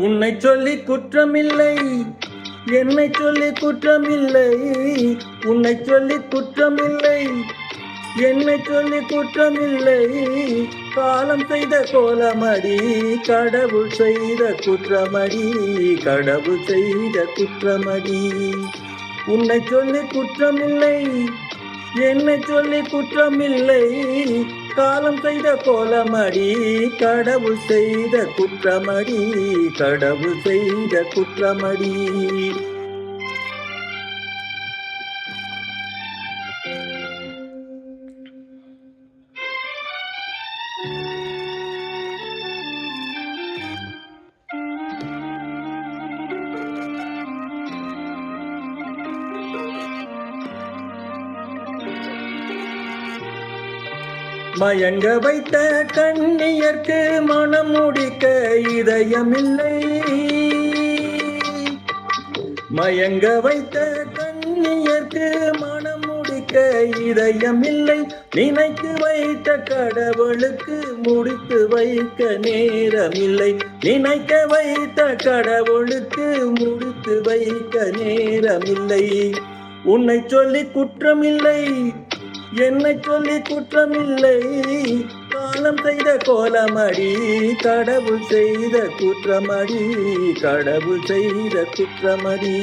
உன்னை சொல்லி குற்றமில்லை, என்னை சொல்லி குற்றமில்லை. உன்னை சொல்லி குற்றமில்லை, என்னை சொல்லி குற்றமில்லை. காலம் செய்த கோலமடி, கடவுள் செய்த குற்றமடி, கடவுள் செய்த குற்றமடி. உன்னை சொல்லி குற்றமில்லை, என்னை சொல்லி குற்றமில்லை. காலம் செய்த கோலமடி, கடவுள் செய்த குற்றமடி, கடவுள் செய்த குற்றமடி. மயங்க வைத்த கண்ணியர்க்கு மனம் முடிக்க இதயமில்லை. மயங்க வைத்த கண்ணியர்க்கு மனம் முடிக்க இதயமில்லை. நினைத்து வைத்த கடவுளுக்கு முடித்து வைக்க நேரமில்லை. நினைக்க வைத்த கடவுளுக்கு முடித்து வைக்க நேரமில்லை. உன்னை சொல்லி குற்றமில்லை, என்னை சொல்லி குற்றமில்லை. காலம் செய்த கோலமடி, கடவுள் செய்த குற்றமடி, கடவுள் செய்த குற்றமடி.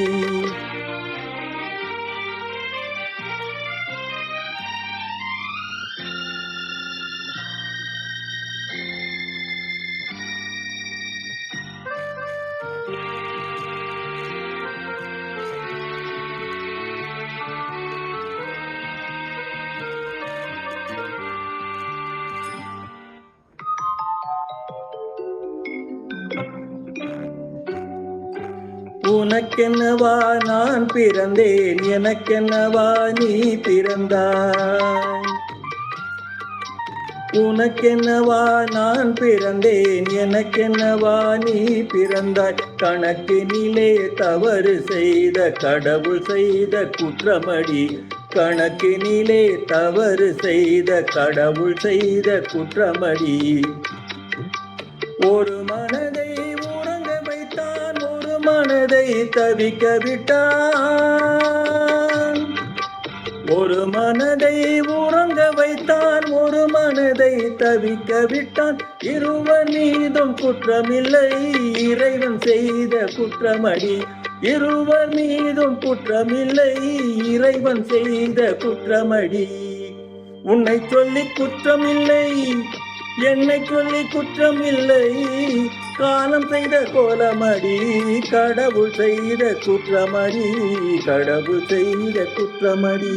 உனக்கென்னவா நான் பிறந்தேன், எனக்கென்னவா நீ பிறந்தாய். உனக்கென்னவா நான் பிறந்தேன், எனக்கென்னவா நீ பிறந்தாய். கணக்கினிலே தவறு செய்த கடவுள் செய்த குற்றமடி, கணக்கினிலே தவறு செய்த கடவுள் செய்த குற்றமடி. ஒரு மனதை உறங்க வைத்தான், ஒரு மனதை தவிக்க விட்டான். ஒரு மனதை உறங்க வைத்தான், ஒரு மனதை தவிக்க விட்டான். இருவர் மீதும் குற்றமில்லை, இறைவன் செய்த குற்றமடி. இருவர் மீதும் குற்றமில்லை, இறைவன் செய்த குற்றமடி. உன்னை சொல்லி குற்றமில்லை, என்னை சொல்லி குற்றமில்லை. காலம் செய்த கோலமடி, கடவுள் செய்த குற்றமடி, கடவுள் செய்த குற்றமடி.